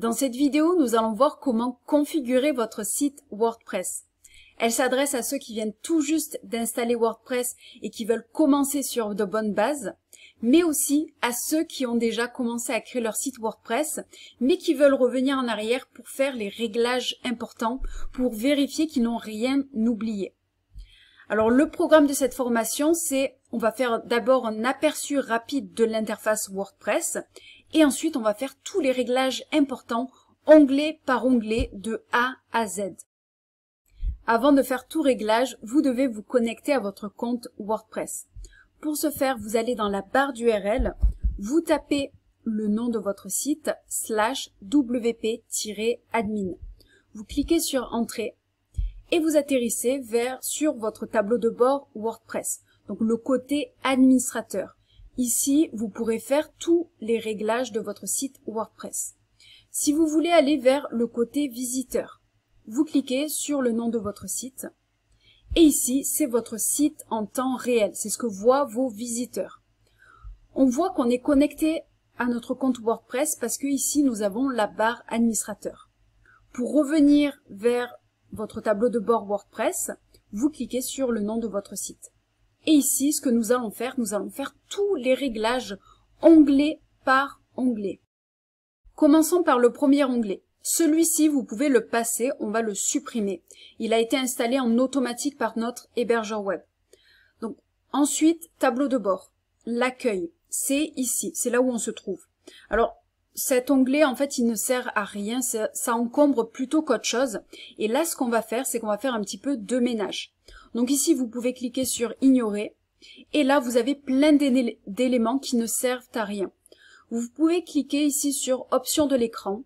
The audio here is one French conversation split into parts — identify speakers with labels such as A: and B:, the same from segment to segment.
A: Dans cette vidéo, nous allons voir comment configurer votre site WordPress. Elle s'adresse à ceux qui viennent tout juste d'installer WordPress et qui veulent commencer sur de bonnes bases, mais aussi à ceux qui ont déjà commencé à créer leur site WordPress, mais qui veulent revenir en arrière pour faire les réglages importants, pour vérifier qu'ils n'ont rien oublié. Alors le programme de cette formation, c'est on va faire d'abord un aperçu rapide de l'interface WordPress et ensuite on va faire tous les réglages importants onglet par onglet de A à Z. Avant de faire tout réglage, vous devez vous connecter à votre compte WordPress. Pour ce faire, vous allez dans la barre d'URL, vous tapez le nom de votre site /wp-admin. Vous cliquez sur Entrée et vous atterrissez sur votre tableau de bord WordPress, donc le côté administrateur. Ici, vous pourrez faire tous les réglages de votre site WordPress. Si vous voulez aller vers le côté visiteur, vous cliquez sur le nom de votre site et ici, c'est votre site en temps réel, c'est ce que voient vos visiteurs. On voit qu'on est connecté à notre compte WordPress parce que ici, nous avons la barre administrateur. Pour revenir vers votre tableau de bord WordPress, vous cliquez sur le nom de votre site. Et ici, ce que nous allons faire tous les réglages onglet par onglet. Commençons par le premier onglet. Celui-ci, vous pouvez le passer, on va le supprimer. Il a été installé en automatique par notre hébergeur web. Donc, ensuite, tableau de bord. L'accueil, c'est ici, c'est là où on se trouve. Alors, cet onglet, en fait, il ne sert à rien, ça encombre plutôt qu'autre chose. Et là, ce qu'on va faire, c'est qu'on va faire un petit peu de ménage. Donc ici, vous pouvez cliquer sur Ignorer. Et là, vous avez plein d'éléments qui ne servent à rien. Vous pouvez cliquer ici sur Options de l'écran.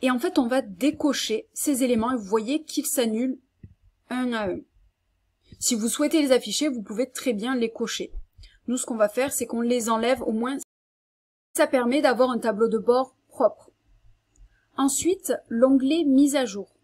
A: Et en fait, on va décocher ces éléments et vous voyez qu'ils s'annulent un à un. Si vous souhaitez les afficher, vous pouvez très bien les cocher. Nous, ce qu'on va faire, c'est qu'on les enlève au moins. Ça permet d'avoir un tableau de bord propre. Ensuite, l'onglet Mise à jour.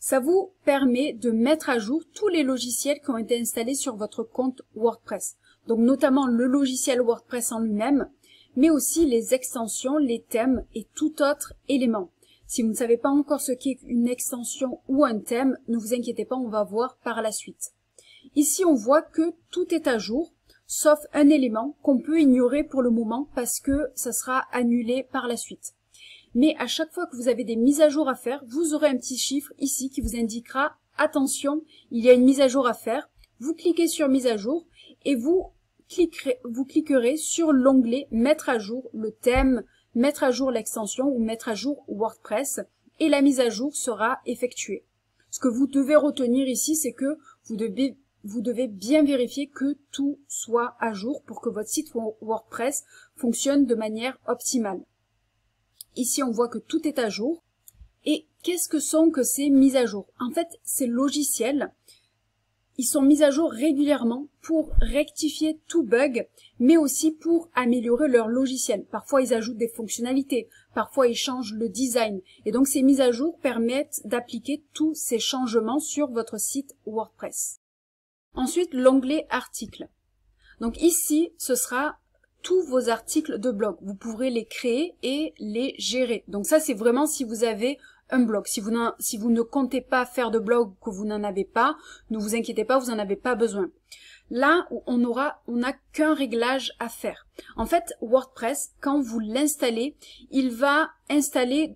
A: Ça vous permet de mettre à jour tous les logiciels qui ont été installés sur votre compte WordPress. Donc notamment le logiciel WordPress en lui-même, mais aussi les extensions, les thèmes et tout autre élément. Si vous ne savez pas encore ce qu'est une extension ou un thème, ne vous inquiétez pas, on va voir par la suite. Ici, on voit que tout est à jour, sauf un élément qu'on peut ignorer pour le moment parce que ça sera annulé par la suite. Mais à chaque fois que vous avez des mises à jour à faire, vous aurez un petit chiffre ici qui vous indiquera « Attention, il y a une mise à jour à faire ». Vous cliquez sur « Mise à jour » et vous cliquerez sur l'onglet « Mettre à jour le thème »,« Mettre à jour l'extension » ou « Mettre à jour WordPress » et la mise à jour sera effectuée. Ce que vous devez retenir ici, c'est que vous devez bien vérifier que tout soit à jour pour que votre site WordPress fonctionne de manière optimale. Ici, on voit que tout est à jour. Et qu'est-ce que sont que ces mises à jour? En fait, ces logiciels, ils sont mis à jour régulièrement pour rectifier tout bug, mais aussi pour améliorer leur logiciel. Parfois, ils ajoutent des fonctionnalités, parfois, ils changent le design. Et donc, ces mises à jour permettent d'appliquer tous ces changements sur votre site WordPress. Ensuite, l'onglet articles. Donc ici, ce sera tous vos articles de blog. Vous pourrez les créer et les gérer. Donc ça, c'est vraiment si vous avez un blog. Si vous ne comptez pas faire de blog, que vous n'en avez pas, ne vous inquiétez pas, vous n'en avez pas besoin. Là, on n'a qu'un réglage à faire. En fait, WordPress, quand vous l'installez, il va installer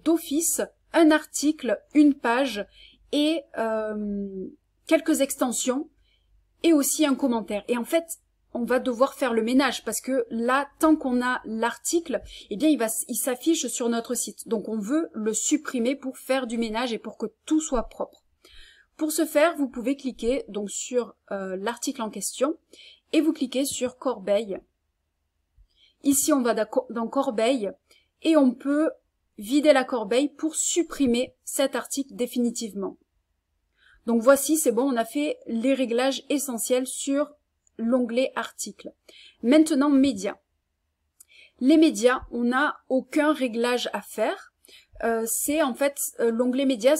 A: d'office un article, une page et quelques extensions et aussi un commentaire. Et en fait, on va devoir faire le ménage parce que là, tant qu'on a l'article, eh bien, il s'affiche sur notre site. Donc, on veut le supprimer pour faire du ménage et pour que tout soit propre. Pour ce faire, vous pouvez cliquer donc sur l'article en question et vous cliquez sur Corbeille. Ici, on va dans Corbeille et on peut vider la corbeille pour supprimer cet article définitivement. Donc, voici, c'est bon, on a fait les réglages essentiels sur l'onglet article. Maintenant, médias. Les médias, on n'a aucun réglage à faire. C'est en fait l'onglet médias,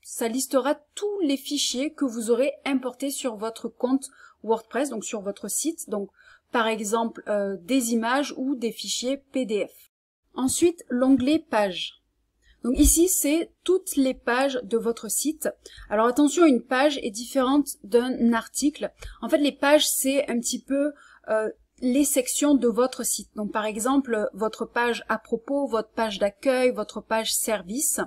A: ça listera tous les fichiers que vous aurez importés sur votre compte WordPress, donc sur votre site. Donc, par exemple, des images ou des fichiers PDF. Ensuite, l'onglet Pages. Donc ici, c'est toutes les pages de votre site. Alors attention, une page est différente d'un article. En fait, les pages, c'est un petit peu les sections de votre site. Donc par exemple, votre page à propos, votre page d'accueil, votre page service.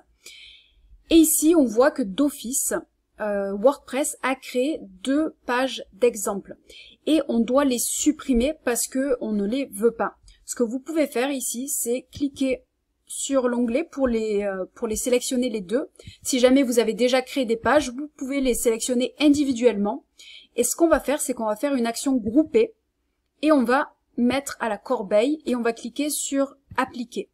A: Et ici, on voit que d'office, WordPress a créé 2 pages d'exemple. Et on doit les supprimer parce que on ne les veut pas. Ce que vous pouvez faire ici, c'est cliquer sur l'onglet pour les sélectionner les 2. Si jamais vous avez déjà créé des pages, vous pouvez les sélectionner individuellement. Et ce qu'on va faire, c'est qu'on va faire une action groupée et on va mettre à la corbeille et on va cliquer sur appliquer.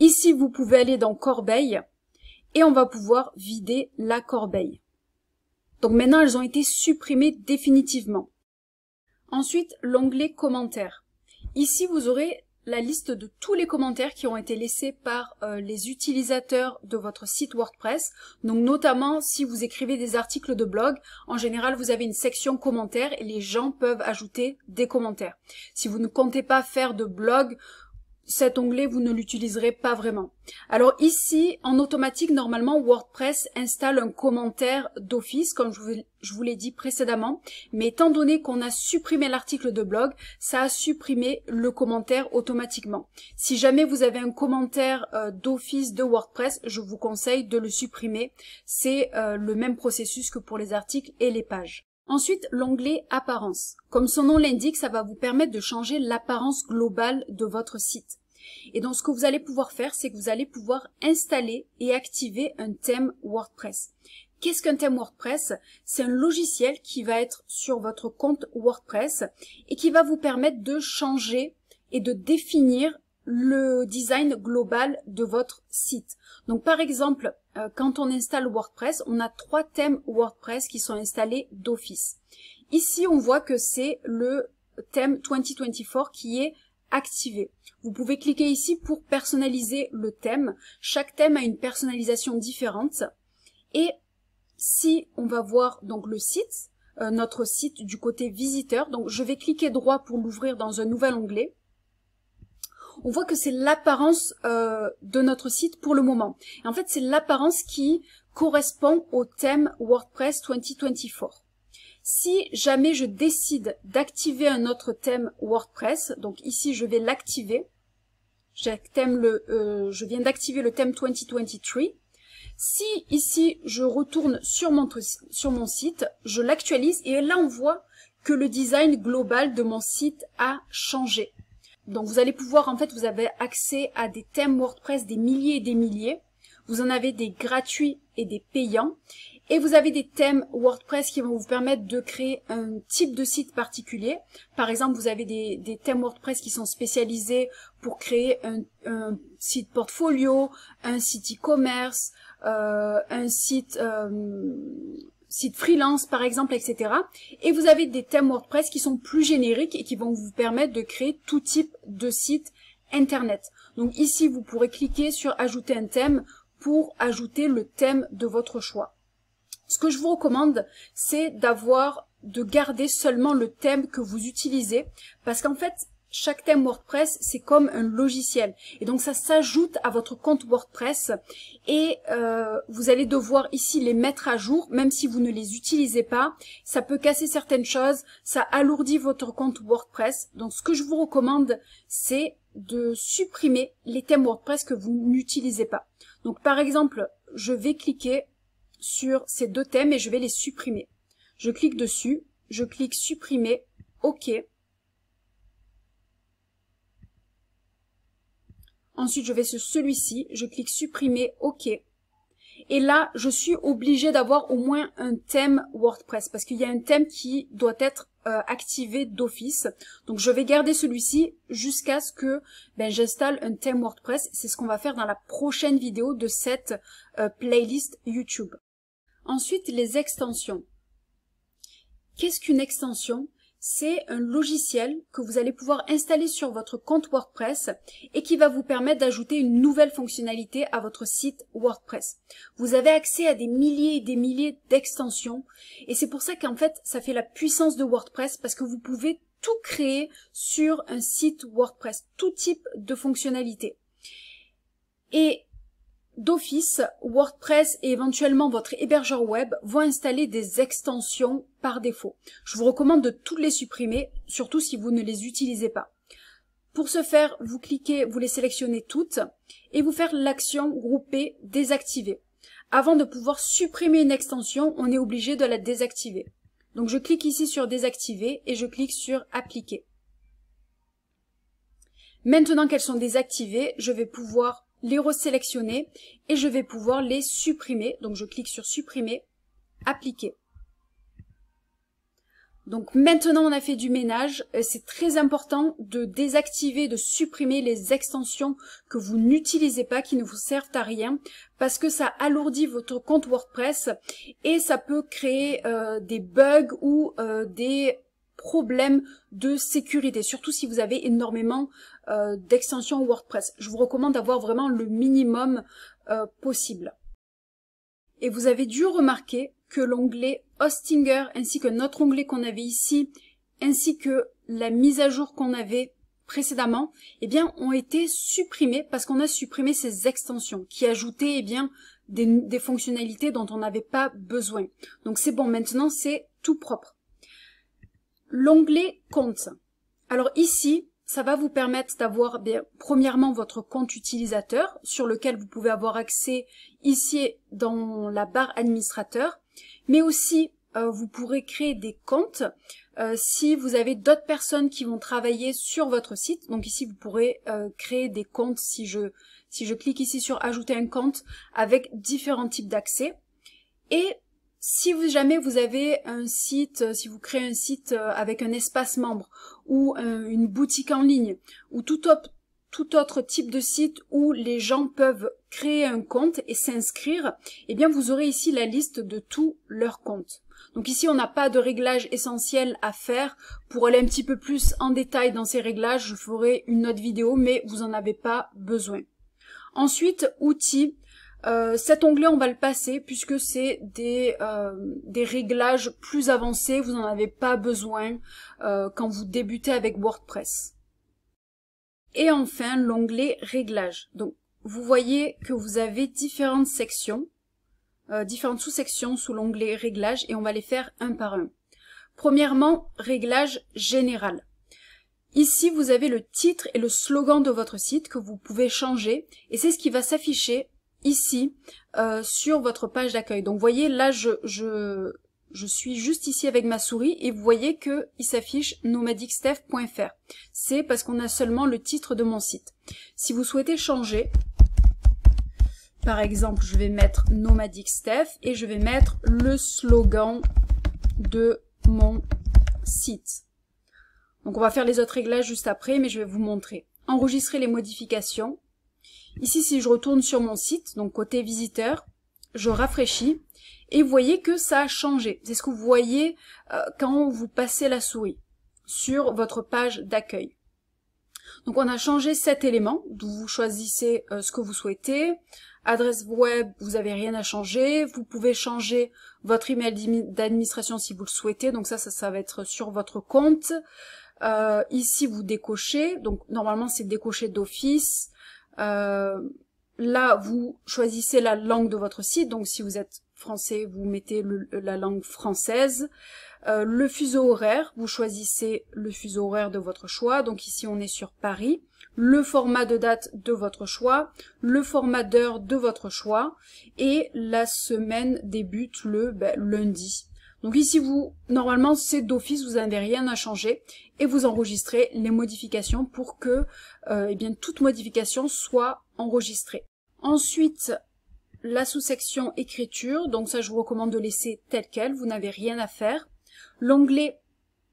A: Ici, vous pouvez aller dans corbeille et on va pouvoir vider la corbeille. Donc maintenant, elles ont été supprimées définitivement. Ensuite, l'onglet commentaires. Ici, vous aurez la liste de tous les commentaires qui ont été laissés par les utilisateurs de votre site WordPress. Donc notamment si vous écrivez des articles de blog, en général vous avez une section commentaires et les gens peuvent ajouter des commentaires. Si vous ne comptez pas faire de blog, cet onglet, vous ne l'utiliserez pas vraiment. Alors ici, en automatique, normalement, WordPress installe un commentaire d'office, comme je vous l'ai dit précédemment. Mais étant donné qu'on a supprimé l'article de blog, ça a supprimé le commentaire automatiquement. Si jamais vous avez un commentaire d'office de WordPress, je vous conseille de le supprimer. C'est le même processus que pour les articles et les pages. Ensuite, l'onglet Apparence. Comme son nom l'indique, ça va vous permettre de changer l'apparence globale de votre site. Et donc, ce que vous allez pouvoir faire, c'est que vous allez pouvoir installer et activer un thème WordPress. Qu'est-ce qu'un thème WordPress? C'est un logiciel qui va être sur votre compte WordPress et qui va vous permettre de changer et de définir le design global de votre site. Donc par exemple, quand on installe WordPress, on a 3 thèmes WordPress qui sont installés d'office. Ici, on voit que c'est le thème 2024 qui est activé. Vous pouvez cliquer ici pour personnaliser le thème. Chaque thème a une personnalisation différente. Et si on va voir donc le site, notre site du côté visiteur, donc je vais cliquer droit pour l'ouvrir dans un nouvel onglet. On voit que c'est l'apparence de notre site pour le moment. Et en fait, c'est l'apparence qui correspond au thème WordPress 2024. Si jamais je décide d'activer un autre thème WordPress, donc ici je vais l'activer. Je viens d'activer le thème 2023. Si ici je retourne sur mon site, je l'actualise et là on voit que le design global de mon site a changé. Donc vous allez pouvoir, en fait, vous avez accès à des thèmes WordPress, des milliers et des milliers. Vous en avez des gratuits et des payants. Et vous avez des thèmes WordPress qui vont vous permettre de créer un type de site particulier. Par exemple, vous avez des thèmes WordPress qui sont spécialisés pour créer un site portfolio, un site e-commerce, un site freelance par exemple, etc. Et vous avez des thèmes WordPress qui sont plus génériques et qui vont vous permettre de créer tout type de site internet. Donc ici, vous pourrez cliquer sur ajouter un thème pour ajouter le thème de votre choix. Ce que je vous recommande, c'est de garder seulement le thème que vous utilisez parce qu'en fait, chaque thème WordPress, c'est comme un logiciel. Et donc, ça s'ajoute à votre compte WordPress et vous allez devoir ici les mettre à jour, même si vous ne les utilisez pas. Ça peut casser certaines choses, ça alourdit votre compte WordPress. Donc, ce que je vous recommande, c'est de supprimer les thèmes WordPress que vous n'utilisez pas. Donc, par exemple, je vais cliquer sur ces 2 thèmes et je vais les supprimer. Je clique dessus, je clique supprimer, OK. Ensuite, je vais sur celui-ci, je clique supprimer, OK. Et là, je suis obligée d'avoir au moins un thème WordPress parce qu'il y a un thème qui doit être activé d'office. Donc, je vais garder celui-ci jusqu'à ce que j'installe un thème WordPress. C'est ce qu'on va faire dans la prochaine vidéo de cette playlist YouTube. Ensuite, les extensions. Qu'est-ce qu'une extension? C'est un logiciel que vous allez pouvoir installer sur votre compte WordPress et qui va vous permettre d'ajouter une nouvelle fonctionnalité à votre site WordPress. Vous avez accès à des milliers et des milliers d'extensions et c'est pour ça qu'en fait, ça fait la puissance de WordPress parce que vous pouvez tout créer sur un site WordPress, tout type de fonctionnalité. Et d'office, WordPress et éventuellement votre hébergeur web vont installer des extensions par défaut. Je vous recommande de toutes les supprimer, surtout si vous ne les utilisez pas. Pour ce faire, vous cliquez, vous les sélectionnez toutes et vous faites l'action grouper désactiver. Avant de pouvoir supprimer une extension, on est obligé de la désactiver. Donc je clique ici sur désactiver et je clique sur appliquer. Maintenant qu'elles sont désactivées, je vais pouvoir les resélectionner et je vais pouvoir les supprimer. Donc je clique sur supprimer, appliquer. Donc maintenant on a fait du ménage, c'est très important de désactiver, de supprimer les extensions que vous n'utilisez pas, qui ne vous servent à rien, parce que ça alourdit votre compte WordPress et ça peut créer des bugs ou des problèmes de sécurité, surtout si vous avez énormément d'extensions WordPress. Je vous recommande d'avoir vraiment le minimum possible. Et vous avez dû remarquer que l'onglet Hostinger ainsi que notre onglet qu'on avait ici, ainsi que la mise à jour qu'on avait précédemment, eh bien, ont été supprimés parce qu'on a supprimé ces extensions qui ajoutaient, eh bien, des fonctionnalités dont on n'avait pas besoin. Donc c'est bon, maintenant c'est tout propre. L'onglet compte. Alors ici, ça va vous permettre d'avoir premièrement votre compte utilisateur sur lequel vous pouvez avoir accès ici dans la barre administrateur, mais aussi vous pourrez créer des comptes si vous avez d'autres personnes qui vont travailler sur votre site. Donc ici vous pourrez créer des comptes si je clique ici sur ajouter un compte avec différents types d'accès. Et si jamais vous avez un site, si vous créez un site avec un espace membre ou une boutique en ligne ou tout autre type de site où les gens peuvent créer un compte et s'inscrire, eh bien vous aurez ici la liste de tous leurs comptes. Donc ici on n'a pas de réglages essentiels à faire. Pour aller un petit peu plus en détail dans ces réglages, je ferai une autre vidéo, mais vous n'en avez pas besoin. Ensuite, outils. Cet onglet on va le passer puisque c'est des réglages plus avancés, vous n'en avez pas besoin quand vous débutez avec WordPress. Et enfin l'onglet réglages. Donc vous voyez que vous avez différentes sections, différentes sous-sections sous l'onglet réglages et on va les faire un par un. Premièrement, réglage général. Ici vous avez le titre et le slogan de votre site que vous pouvez changer et c'est ce qui va s'afficher ici sur votre page d'accueil. Donc vous voyez là je suis juste ici avec ma souris et vous voyez que il s'affiche nomadicsteph.fr. C'est parce qu'on a seulement le titre de mon site. Si vous souhaitez changer, par exemple je vais mettre nomadicsteph et je vais mettre le slogan de mon site. Donc on va faire les autres réglages juste après, mais je vais vous montrer. Enregistrer les modifications. Ici, si je retourne sur mon site, donc côté visiteur, je rafraîchis et vous voyez que ça a changé. C'est ce que vous voyez quand vous passez la souris sur votre page d'accueil. Donc on a changé cet élément, d'où vous choisissez ce que vous souhaitez. Adresse web, vous n'avez rien à changer. Vous pouvez changer votre email d'administration si vous le souhaitez. Donc ça va être sur votre compte. Ici, vous décochez. Donc normalement, c'est décoché d'office. Là, vous choisissez la langue de votre site. Donc, si vous êtes français, vous mettez la langue française. Le fuseau horaire, vous choisissez le fuseau horaire de votre choix. Donc, ici, on est sur Paris. Le format de date de votre choix. Le format d'heure de votre choix. Et la semaine débute le lundi. Donc ici, normalement, c'est d'office, vous n'avez rien à changer et vous enregistrez les modifications pour que toute modification soit enregistrée. Ensuite, la sous-section écriture, donc ça, je vous recommande de laisser tel quel, vous n'avez rien à faire. L'onglet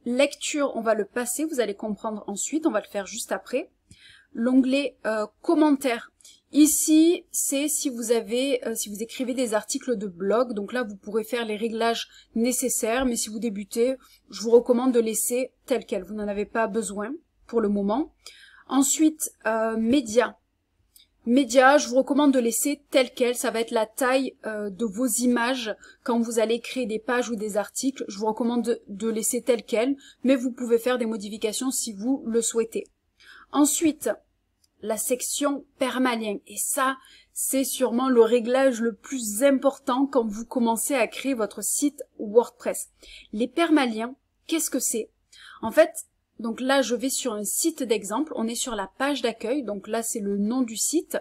A: lecture, on va le passer, vous allez comprendre ensuite, on va le faire juste après. L'onglet commentaires. Ici, c'est si vous écrivez des articles de blog, donc là vous pourrez faire les réglages nécessaires, mais si vous débutez, je vous recommande de laisser tel quel, vous n'en avez pas besoin pour le moment. Ensuite, médias. Médias, je vous recommande de laisser tel quel, ça va être la taille de vos images quand vous allez créer des pages ou des articles. Je vous recommande de laisser tel quel, mais vous pouvez faire des modifications si vous le souhaitez. Ensuite, la section permalien. Et ça, c'est sûrement le réglage le plus important quand vous commencez à créer votre site WordPress. Les permaliens, qu'est-ce que c'est? En fait, donc là, je vais sur un site d'exemple. On est sur la page d'accueil. Donc là, c'est le nom du site.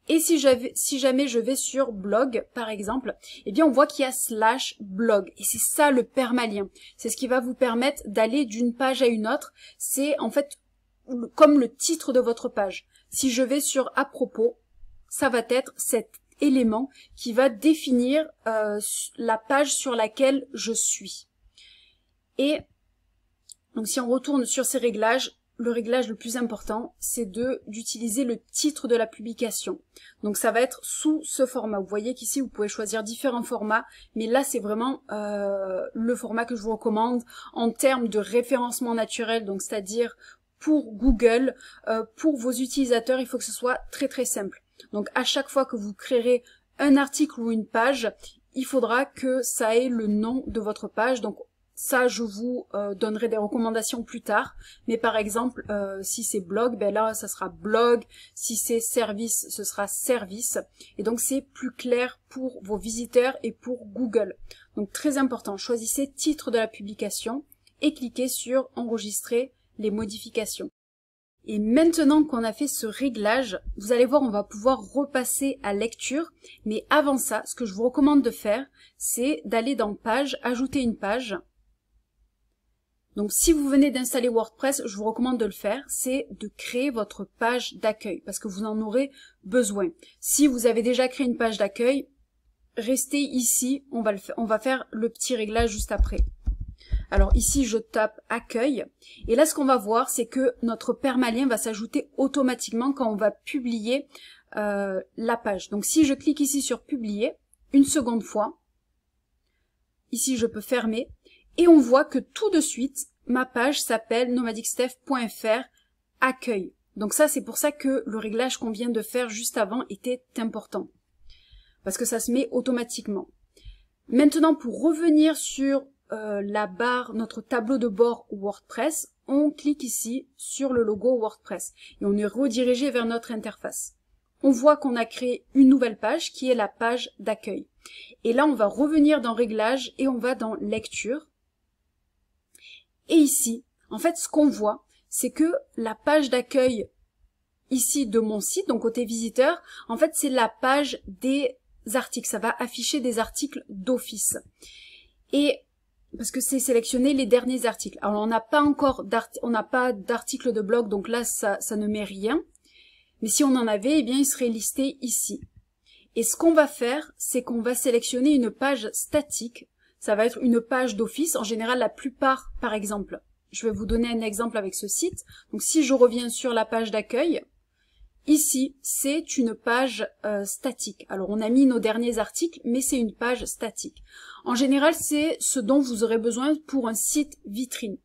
A: Et si jamais je vais sur blog, par exemple, eh bien, on voit qu'il y a /blog. Et c'est ça le permalien. C'est ce qui va vous permettre d'aller d'une page à une autre. C'est en fait comme le titre de votre page. Si je vais sur à propos, ça va être cet élément qui va définir la page sur laquelle je suis. Et donc si on retourne sur ces réglages, le réglage le plus important, c'est d'utiliser le titre de la publication. Donc ça va être sous ce format. Vous voyez qu'ici, vous pouvez choisir différents formats, mais là, c'est vraiment le format que je vous recommande en termes de référencement naturel, donc c'est-à-dire pour Google, pour vos utilisateurs, il faut que ce soit très très simple. Donc à chaque fois que vous créerez un article ou une page, il faudra que ça ait le nom de votre page. Donc ça, je vous donnerai des recommandations plus tard. Mais par exemple, si c'est blog, ben là, ça sera blog. Si c'est service, ce sera service. Et donc, c'est plus clair pour vos visiteurs et pour Google. Donc, très important, choisissez titre de la publication et cliquez sur enregistrer les modifications. Et maintenant qu'on a fait ce réglage, vous allez voir, on va pouvoir repasser à lecture. Mais avant ça, ce que je vous recommande de faire, c'est d'aller dans Page, ajouter une page. Donc si vous venez d'installer WordPress, je vous recommande de le faire, c'est de créer votre page d'accueil parce que vous en aurez besoin. Si vous avez déjà créé une page d'accueil, restez ici, on va faire le petit réglage juste après. Alors ici, je tape accueil et là, ce qu'on va voir, c'est que notre permalien va s'ajouter automatiquement quand on va publier la page. Donc si je clique ici sur publier, une seconde fois, ici je peux fermer. Et on voit que tout de suite, ma page s'appelle nomadicsteph.fr accueil. Donc ça, c'est pour ça que le réglage qu'on vient de faire juste avant était important. Parce que ça se met automatiquement. Maintenant, pour revenir sur la barre, notre tableau de bord WordPress, on clique ici sur le logo WordPress. Et on est redirigé vers notre interface. On voit qu'on a créé une nouvelle page qui est la page d'accueil. Et là, on va revenir dans Réglages et on va dans Lecture. Et ici, en fait, ce qu'on voit, c'est que la page d'accueil ici de mon site, donc côté visiteur, en fait, c'est la page des articles. Ça va afficher des articles d'office. Et parce que c'est sélectionner les derniers articles. Alors, on n'a pas d'article de blog, donc là, ça ne met rien. Mais si on en avait, eh bien, il serait listé ici. Et ce qu'on va faire, c'est qu'on va sélectionner une page statique. Ça va être une page d'office. En général, la plupart, par exemple, je vais vous donner un exemple avec ce site. Donc, si je reviens sur la page d'accueil, ici, c'est une page statique. Alors, on a mis nos derniers articles, mais c'est une page statique. En général, c'est ce dont vous aurez besoin pour un site vitrine.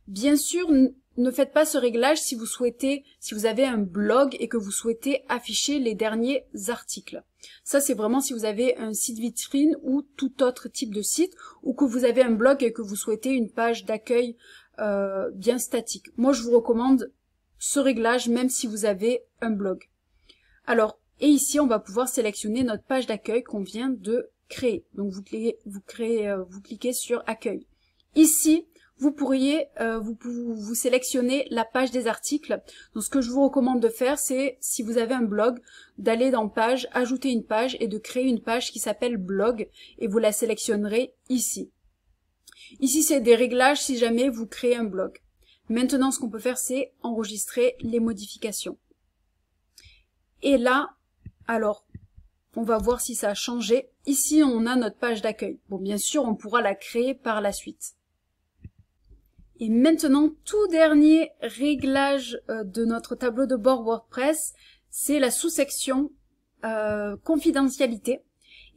A: Bien sûr, ne faites pas ce réglage si vous avez un blog et que vous souhaitez afficher les derniers articles. Ça, c'est vraiment si vous avez un site vitrine ou tout autre type de site, ou que vous avez un blog et que vous souhaitez une page d'accueil bien statique. Moi, je vous recommande ce réglage même si vous avez un blog. Alors, et ici, on va pouvoir sélectionner notre page d'accueil qu'on vient de créer. Donc, vous cliquez sur accueil. Ici, vous pourriez vous sélectionner la page des articles. Donc ce que je vous recommande de faire, c'est si vous avez un blog, d'aller dans page, ajouter une page et de créer une page qui s'appelle blog et vous la sélectionnerez ici. Ici, c'est des réglages si jamais vous créez un blog. Maintenant, ce qu'on peut faire, c'est enregistrer les modifications. Et là, alors, on va voir si ça a changé. Ici, on a notre page d'accueil. Bon, bien sûr, on pourra la créer par la suite. Et maintenant, tout dernier réglage de notre tableau de bord WordPress, c'est la sous-section confidentialité.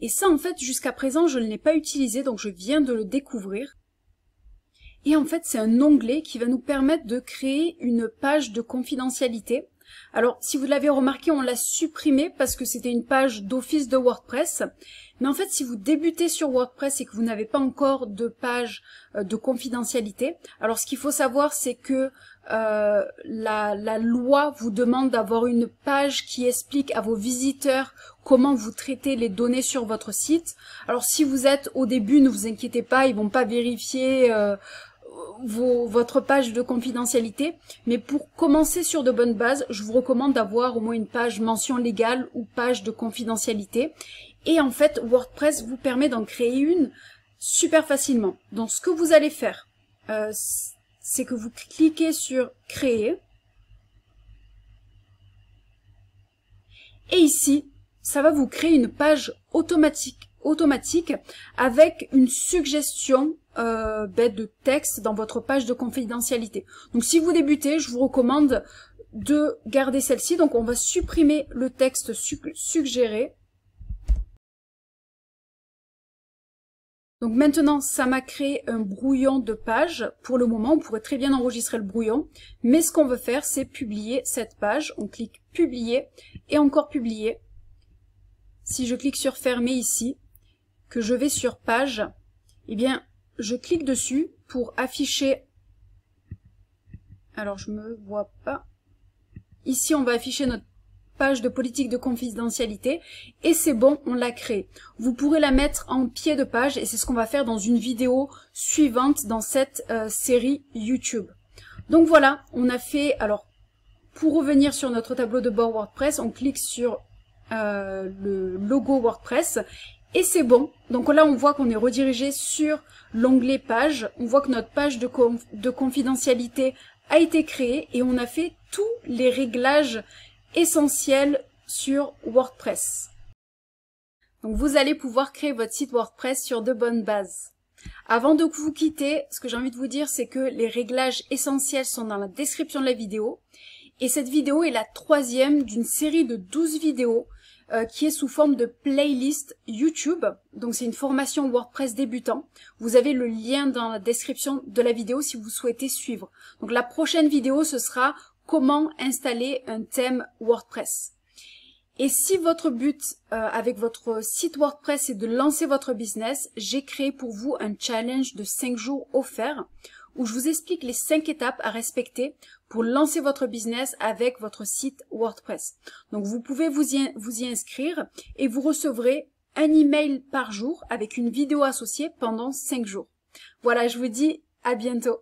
A: Et ça, en fait, jusqu'à présent, je ne l'ai pas utilisé, donc je viens de le découvrir. Et en fait, c'est un onglet qui va nous permettre de créer une page de confidentialité. Alors, si vous l'avez remarqué, on l'a supprimé parce que c'était une page d'office de WordPress. Mais en fait, si vous débutez sur WordPress et que vous n'avez pas encore de page de confidentialité, alors ce qu'il faut savoir, c'est que la loi vous demande d'avoir une page qui explique à vos visiteurs comment vous traitez les données sur votre site. Alors, si vous êtes au début, ne vous inquiétez pas, ils vont pas vérifier votre page de confidentialité, mais pour commencer sur de bonnes bases, je vous recommande d'avoir au moins une page mention légale ou page de confidentialité. Et en fait, WordPress vous permet d'en créer une super facilement. Donc ce que vous allez faire, c'est que vous cliquez sur créer. Et ici, ça va vous créer une page automatique avec une suggestion de texte dans votre page de confidentialité. Donc si vous débutez, je vous recommande de garder celle-ci. Donc on va supprimer le texte suggéré. Donc maintenant, ça m'a créé un brouillon de page. Pour le moment, on pourrait très bien enregistrer le brouillon. Mais ce qu'on veut faire, c'est publier cette page. On clique publier et encore publier. Si je clique sur fermer ici, que je vais sur page, eh bien, je clique dessus pour afficher. Alors, je me vois pas. Ici, on va afficher notre page de politique de confidentialité et c'est bon, on l'a créée. Vous pourrez la mettre en pied de page et c'est ce qu'on va faire dans une vidéo suivante dans cette série YouTube. Donc voilà, on a fait, alors pour revenir sur notre tableau de bord WordPress, on clique sur le logo WordPress et c'est bon. Donc là on voit qu'on est redirigé sur l'onglet page, on voit que notre page de confidentialité a été créée et on a fait tous les réglages essentiel sur WordPress. Donc vous allez pouvoir créer votre site WordPress sur de bonnes bases. Avant de vous quitter, ce que j'ai envie de vous dire, c'est que les réglages essentiels sont dans la description de la vidéo. Et cette vidéo est la 3e d'une série de 12 vidéos qui est sous forme de playlist YouTube. Donc c'est une formation WordPress débutant. Vous avez le lien dans la description de la vidéo si vous souhaitez suivre. Donc la prochaine vidéo, ce sera comment installer un thème WordPress. Et si votre but avec votre site WordPress est de lancer votre business, j'ai créé pour vous un challenge de 5 jours offert où je vous explique les 5 étapes à respecter pour lancer votre business avec votre site WordPress. Donc vous pouvez vous y inscrire et vous recevrez un email par jour avec une vidéo associée pendant 5 jours. Voilà, je vous dis à bientôt.